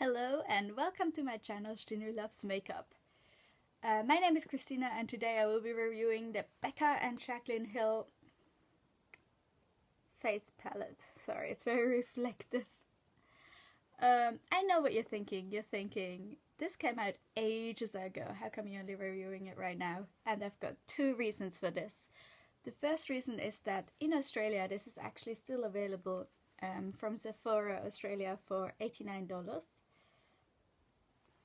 Hello and welcome to my channel Stine Loves Makeup. My name is Christina and today I will be reviewing the BECCA and Jaclyn Hill face palette. Sorry, it's very reflective. I know what you're thinking. You're thinking, this came out ages ago. How come you're only reviewing it right now? And I've got two reasons for this. The first reason is that in Australia this is actually still available from Sephora Australia for $89.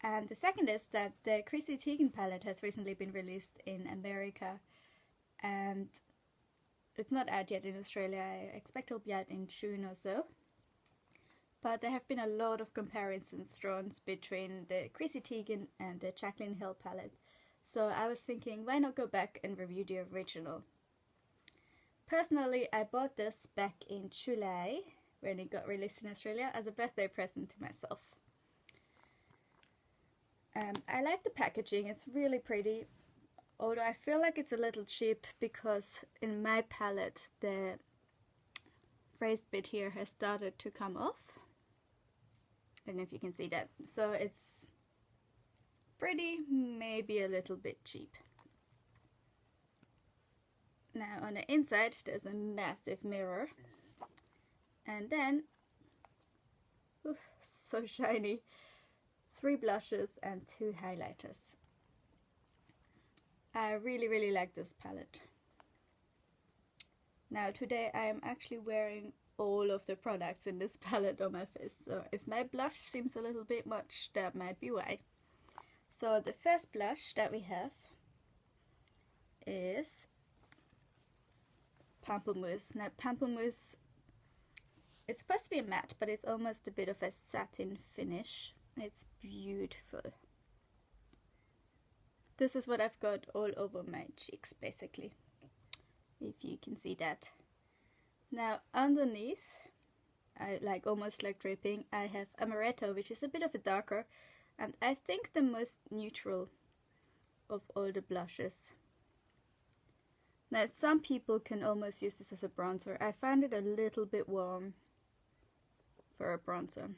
And the second is that the Chrissy Teigen palette has recently been released in America and it's not out yet in Australia. I expect it'll be out in June or so. But there have been a lot of comparisons drawn between the Chrissy Teigen and the Jaclyn Hill palette. So I was thinking, why not go back and review the original? Personally, I bought this back in July when it got released in Australia as a birthday present to myself. I like the packaging, it's really pretty, although I feel like it's a little cheap because in my palette the raised bit here has started to come off. I don't know if you can see that. So it's pretty, maybe a little bit cheap. Now on the inside there's a massive mirror and then, oof, so shiny, 3 blushes and 2 highlighters. I really like this palette. Now today I am actually wearing all of the products in this palette on my face, so if my blush seems a little bit much, that might be why. So the first blush that we have is Pamplemousse. Now Pamplemousse is supposed to be a matte, but it's almost a bit of a satin finish. It's beautiful. This is what I've got all over my cheeks basically, if you can see that. Now underneath, I almost like dripping, I have Amaretto, which is a bit of a darker and I think the most neutral of all the blushes. Now some people can almost use this as a bronzer. I find it a little bit warm for a bronzer.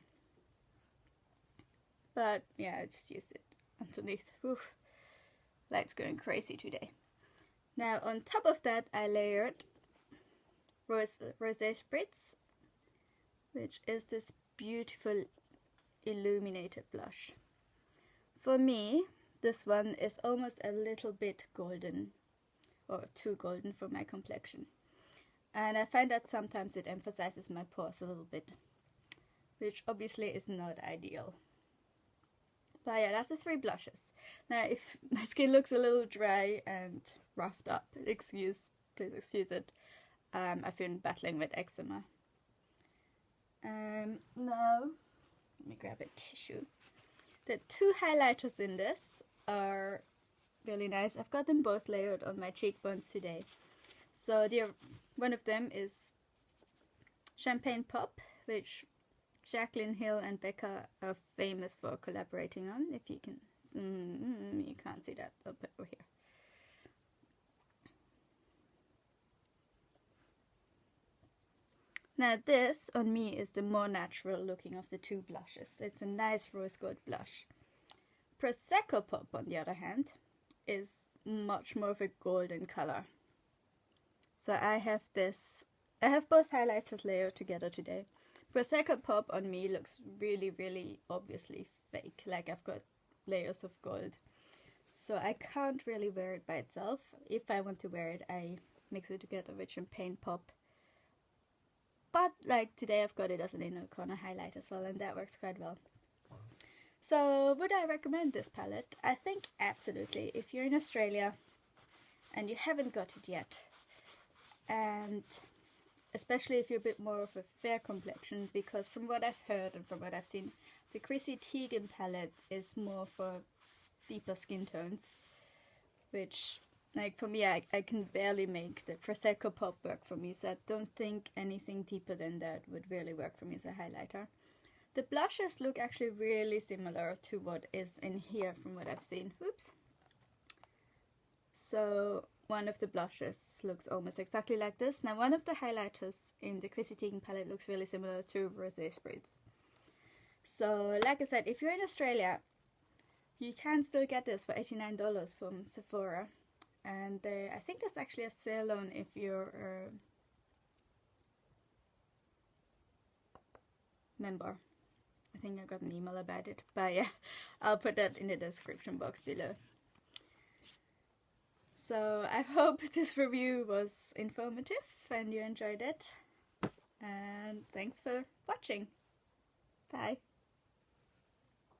But yeah, I just use it underneath. Oof, light's going crazy today. Now on top of that I layered Rosé Spritz, which is this beautiful illuminated blush. For me, this one is almost a little bit golden, or too golden for my complexion. And I find that sometimes it emphasizes my pores a little bit, which obviously is not ideal. But yeah, that's the 3 blushes. Now if my skin looks a little dry and roughed up, please excuse it. I've been battling with eczema. Now, let me grab a tissue. The 2 highlighters in this are really nice. I've got them both layered on my cheekbones today. So one of them is Champagne Pop, which Jaclyn Hill and BECCA are famous for collaborating on. If you can, you can't see that up over here. Now this, on me, is the more natural looking of the 2 blushes. It's a nice rose gold blush. Prosecco Pop, on the other hand, is much more of a golden color. So I have both highlighters layered together today. Prosecco Pop on me looks really obviously fake, like I've got layers of gold. So I can't really wear it by itself. If I want to wear it, I mix it together with Champagne Pop. But like today I've got it as an inner corner highlight as well, and that works quite well. So would I recommend this palette? I think absolutely. If you're in Australia and you haven't got it yet, and especially if you're a bit more of a fair complexion, because from what I've heard and from what I've seen, the Chrissy Teigen palette is more for deeper skin tones, which, like for me, I can barely make the Prosecco Pop work for me, so I don't think anything deeper than that would really work for me as a highlighter. The blushes look actually really similar to what is in here from what I've seen. Oops. So one of the blushes looks almost exactly like this. Now one of the highlighters in the Chrissy Teigen palette looks really similar to Rosé Spritz. So like I said, if you're in Australia, you can still get this for $89 from Sephora. And I think there's actually a sale on if you're a member. I think I got an email about it, but yeah, I'll put that in the description box below. So I hope this review was informative and you enjoyed it. And thanks for watching. Bye.